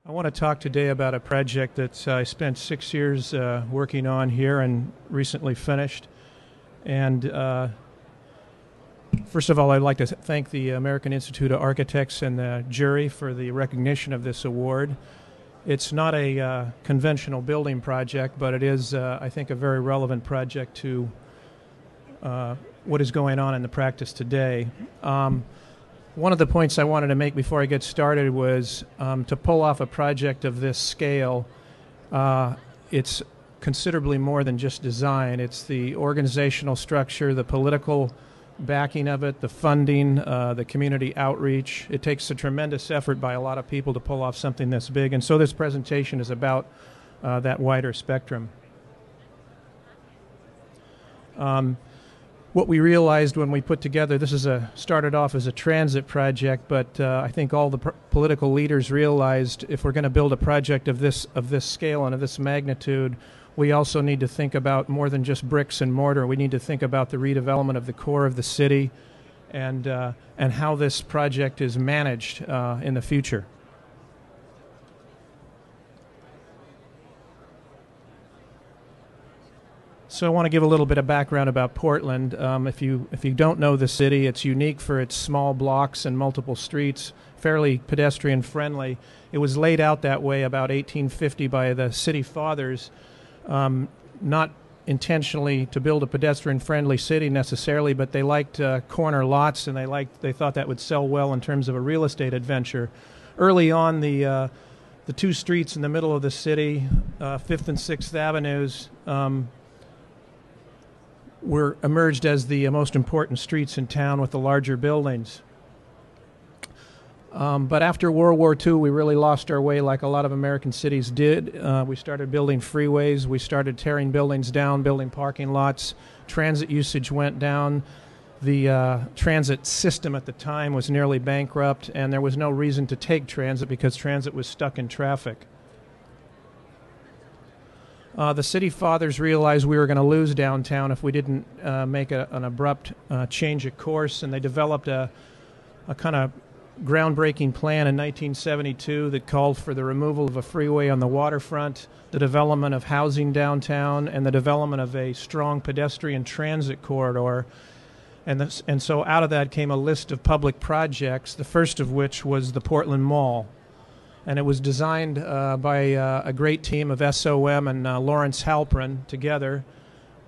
I want to talk today about a project that I spent 6 years working on here and recently finished. And first of all, I'd like to thank the American Institute of Architects and the jury for the recognition of this award. It's not a conventional building project, but it is, I think, a very relevant project to what is going on in the practice today. One of the points I wanted to make before I get started was to pull off a project of this scale, it's considerably more than just design. It's the organizational structure, the political backing of it, the funding, the community outreach. It takes a tremendous effort by a lot of people to pull off something this big, and so this presentation is about that wider spectrum. What we realized when we put together, started off as a transit project, but I think all the political leaders realized if we're going to build a project of this scale and of this magnitude, we also need to think about more than just bricks and mortar. We need to think about the redevelopment of the core of the city and how this project is managed in the future. So I want to give a little bit of background about Portland. If you don't know the city, it's unique for its small blocks and multiple streets, fairly pedestrian friendly. It was laid out that way about 1850 by the city fathers, not intentionally to build a pedestrian friendly city necessarily, but they liked corner lots, and they thought that would sell well in terms of a real estate adventure. Early on, the two streets in the middle of the city, 5th and 6th Avenues, were emerged as the most important streets in town with the larger buildings. But after World War II, we really lost our way like a lot of American cities did. We started building freeways. We started tearing buildings down, building parking lots. Transit usage went down. The transit system at the time was nearly bankrupt, and there was no reason to take transit because transit was stuck in traffic. The city fathers realized we were going to lose downtown if we didn't make an abrupt change of course, and they developed a kind of groundbreaking plan in 1972 that called for the removal of a freeway on the waterfront, the development of housing downtown, and the development of a strong pedestrian transit corridor. And so out of that came a list of public projects, the first of which was the Portland Mall. And it was designed by a great team of SOM and Lawrence Halprin together.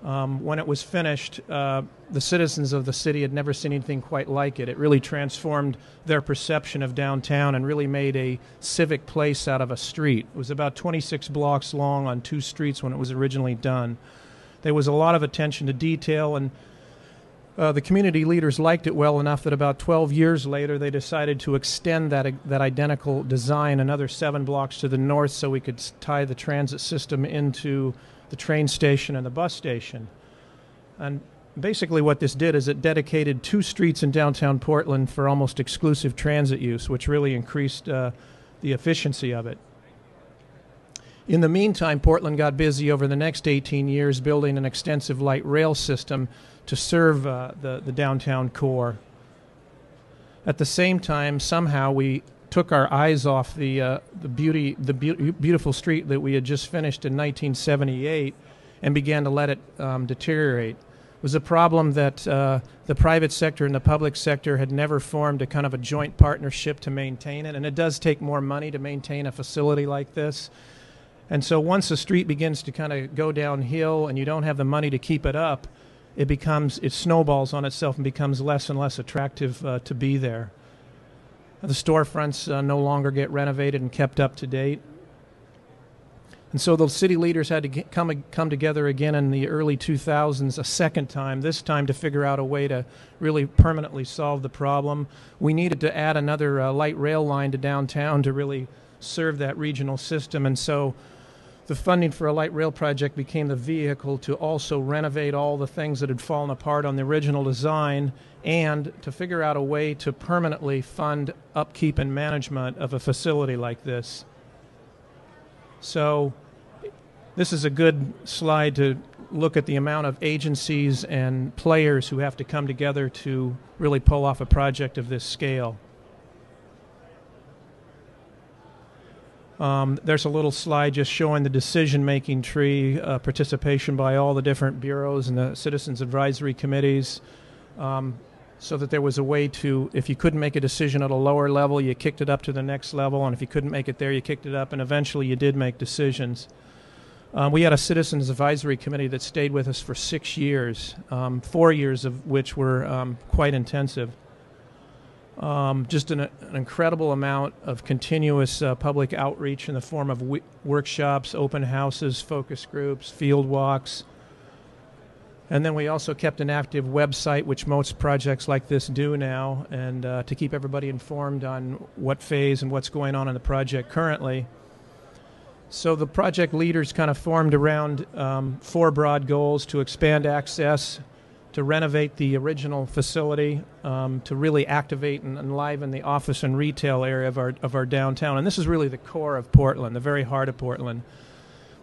When it was finished, the citizens of the city had never seen anything quite like it. It really transformed their perception of downtown and really made a civic place out of a street. It was about 26 blocks long on 2 streets when it was originally done. There was a lot of attention to detail, and the community leaders liked it well enough that about 12 years later they decided to extend that identical design another 7 blocks to the north so we could tie the transit system into the train station and the bus station. And basically what this did is it dedicated 2 streets in downtown Portland for almost exclusive transit use, which really increased the efficiency of it. In the meantime, Portland got busy over the next 18 years building an extensive light rail system to serve the downtown core. At the same time, somehow we took our eyes off the beautiful street that we had just finished in 1978 and began to let it deteriorate. It was a problem that the private sector and the public sector had never formed a kind of a joint partnership to maintain it, and it does take more money to maintain a facility like this. And so once a street begins to kind of go downhill and you don't have the money to keep it up, it snowballs on itself and becomes less and less attractive to be there. The storefronts no longer get renovated and kept up to date. And so the city leaders had to come together again in the early 2000s a second time, this time to figure out a way to really permanently solve the problem. We needed to add another light rail line to downtown to really serve that regional system, and so the funding for a light rail project became the vehicle to also renovate all the things that had fallen apart on the original design and to figure out a way to permanently fund upkeep and management of a facility like this. So this is a good slide to look at the amount of agencies and players who have to come together to really pull off a project of this scale. There's a little slide just showing the decision-making tree, participation by all the different bureaus and the citizens advisory committees, so that there was a way to, if you couldn't make a decision at a lower level, you kicked it up to the next level, and if you couldn't make it there, you kicked it up, and eventually you did make decisions. We had a citizens advisory committee that stayed with us for 6 years, 4 years of which were quite intensive. Just an incredible amount of continuous public outreach in the form of workshops, open houses, focus groups, field walks. And then we also kept an active website, which most projects like this do now, and to keep everybody informed on what phase and what's going on in the project currently. So the project leaders kind of formed around 4 broad goals: to expand access, to renovate the original facility, to really activate and enliven the office and retail area of our downtown. And this is really the core of Portland, the very heart of Portland.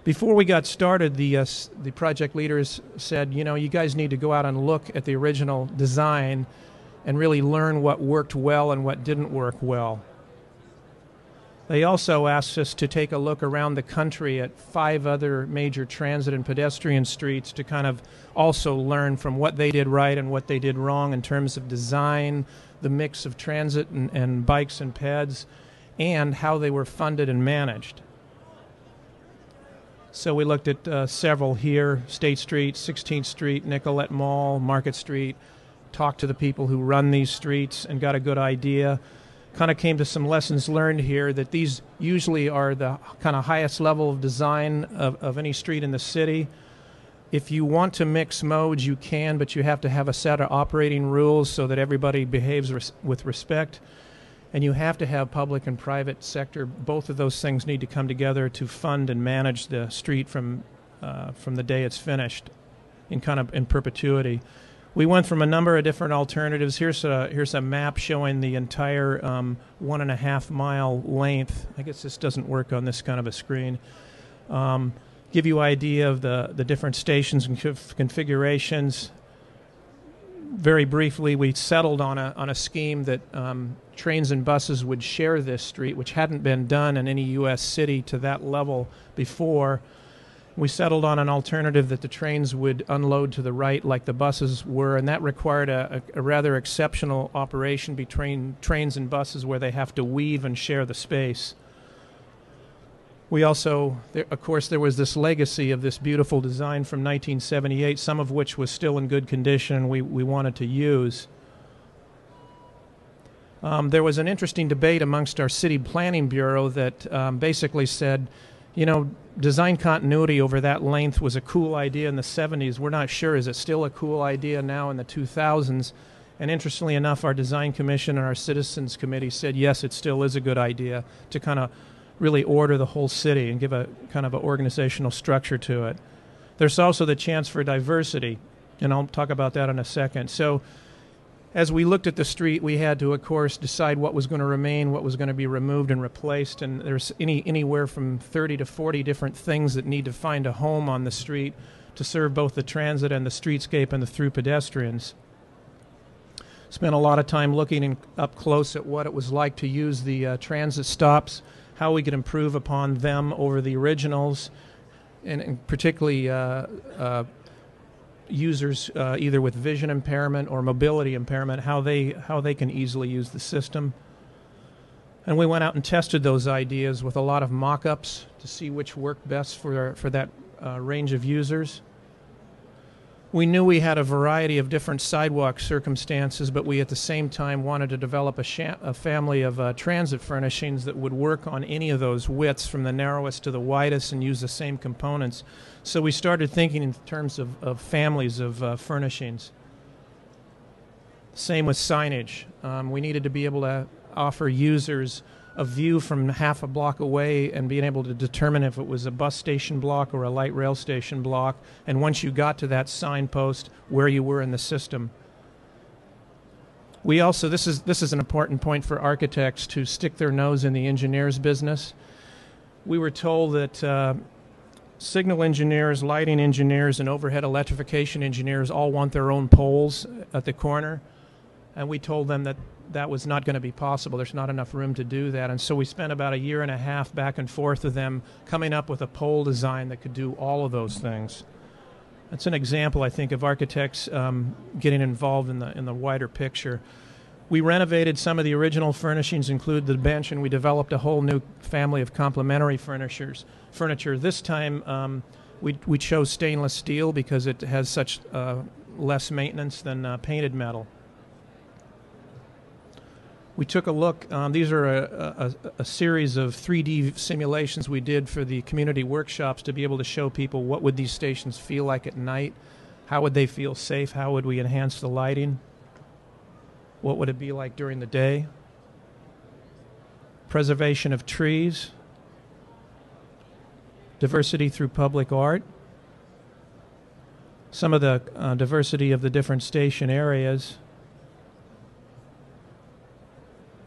Before we got started, the project leaders said, you know, you guys need to go out and look at the original design and really learn what worked well and what didn't work well. They also asked us to take a look around the country at 5 other major transit and pedestrian streets to kind of also learn from what they did right and what they did wrong in terms of design, the mix of transit and bikes and peds, and how they were funded and managed. So we looked at several here: State Street, 16th Street, Nicollet Mall, Market Street, talked to the people who run these streets and got a good idea. Kind of came to some lessons learned here, that these usually are the kind of highest level of design of any street in the city. If you want to mix modes, you can, but you have to have a set of operating rules so that everybody behaves with respect. And you have to have public and private sector. Both of those things need to come together to fund and manage the street from the day it's finished, in perpetuity. We went from a number of different alternatives. Here's a map showing the entire 1.5 mile length. I guess this doesn't work on this kind of a screen. Give you an idea of the different stations and configurations. Very briefly, we settled on a scheme that trains and buses would share this street, which hadn't been done in any U.S. city to that level before. We settled on an alternative that the trains would unload to the right like the buses were, and that required a rather exceptional operation between trains and buses where they have to weave and share the space. We also, of course, there was this legacy of this beautiful design from 1978, some of which was still in good condition we wanted to use. There was an interesting debate amongst our city planning bureau that basically said, you know, design continuity over that length was a cool idea in the 70s. We're not sure, is it still a cool idea now in the 2000s? And interestingly enough, our design commission and our citizens committee said, yes, it still is a good idea to kind of really order the whole city and give a kind of an organizational structure to it. There's also the chance for diversity, and I'll talk about that in a second. So as we looked at the street, we had to, of course, decide what was going to remain, what was going to be removed and replaced, and there's anywhere from 30 to 40 different things that need to find a home on the street to serve both the transit and the streetscape and the through pedestrians. Spent a lot of time looking up close at what it was like to use the transit stops, how we could improve upon them over the originals, and particularly users either with vision impairment or mobility impairment, how they can easily use the system. And we went out and tested those ideas with a lot of mock-ups to see which worked best for that range of users. We knew we had a variety of different sidewalk circumstances, but we at the same time wanted to develop a family of transit furnishings that would work on any of those widths from the narrowest to the widest and use the same components. So we started thinking in terms of families of furnishings. Same with signage. We needed to be able to offer users a view from half a block away and being able to determine if it was a bus station block or a light rail station block, and once you got to that signpost, where you were in the system. We also, this is an important point for architects to stick their nose in the engineers business. We were told that signal engineers, lighting engineers, and overhead electrification engineers all want their own poles at the corner. And we told them that that was not going to be possible. There's not enough room to do that. And so we spent about 1.5 years back and forth with them coming up with a pole design that could do all of those things. That's an example, I think, of architects getting involved in the wider picture. We renovated some of the original furnishings, include the bench, and we developed a whole new family of complementary furniture. This time we chose stainless steel because it has such less maintenance than painted metal. We took a look. These are a series of 3D simulations we did for the community workshops to be able to show people what would these stations feel like at night, how would they feel safe, how would we enhance the lighting, what would it be like during the day, preservation of trees, diversity through public art, some of the diversity of the different station areas,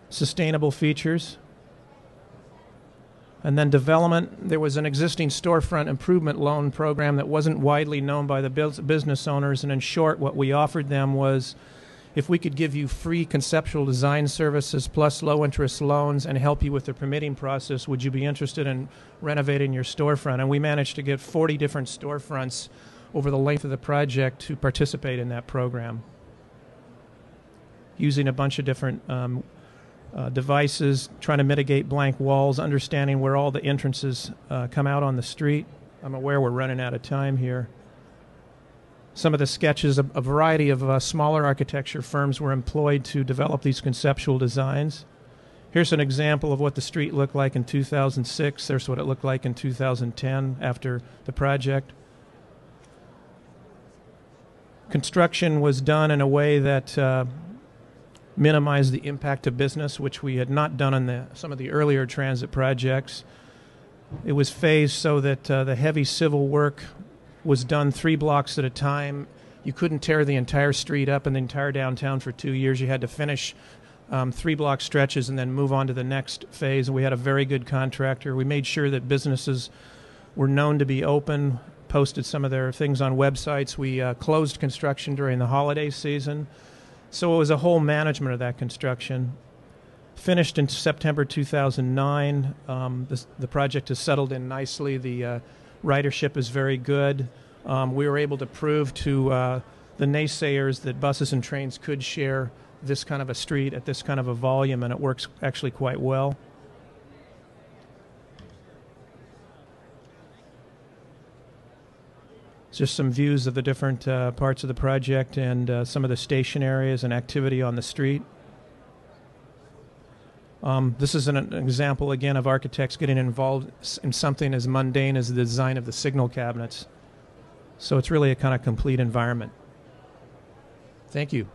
sustainable features, and then development. There was an existing storefront improvement loan program that wasn't widely known by the business owners, and in short, what we offered them was, if we could give you free conceptual design services plus low-interest loans and help you with the permitting process, would you be interested in renovating your storefront? And we managed to get 40 different storefronts over the length of the project to participate in that program, using a bunch of different devices, trying to mitigate blank walls, understanding where all the entrances come out on the street. I'm aware we're running out of time here. Some of the sketches, a variety of smaller architecture firms were employed to develop these conceptual designs. Here's an example of what the street looked like in 2006. There's what it looked like in 2010 after the project. Construction was done in a way that minimized the impact to business, which we had not done on some of the earlier transit projects. It was phased so that the heavy civil work was done 3 blocks at a time. You couldn't tear the entire street up and the entire downtown for 2 years. You had to finish 3-block stretches and then move on to the next phase. We had a very good contractor. We made sure that businesses were known to be open, posted some of their things on websites. We closed construction during the holiday season. So it was a whole management of that construction. Finished in September 2009. The project has settled in nicely. The ridership is very good. We were able to prove to the naysayers that buses and trains could share this kind of a street at this kind of a volume, and it works actually quite well. Just some views of the different parts of the project and some of the station areas and activity on the street. This is an example, again, of architects getting involved in something as mundane as the design of the signal cabinets. So it's really a kind of complete environment. Thank you.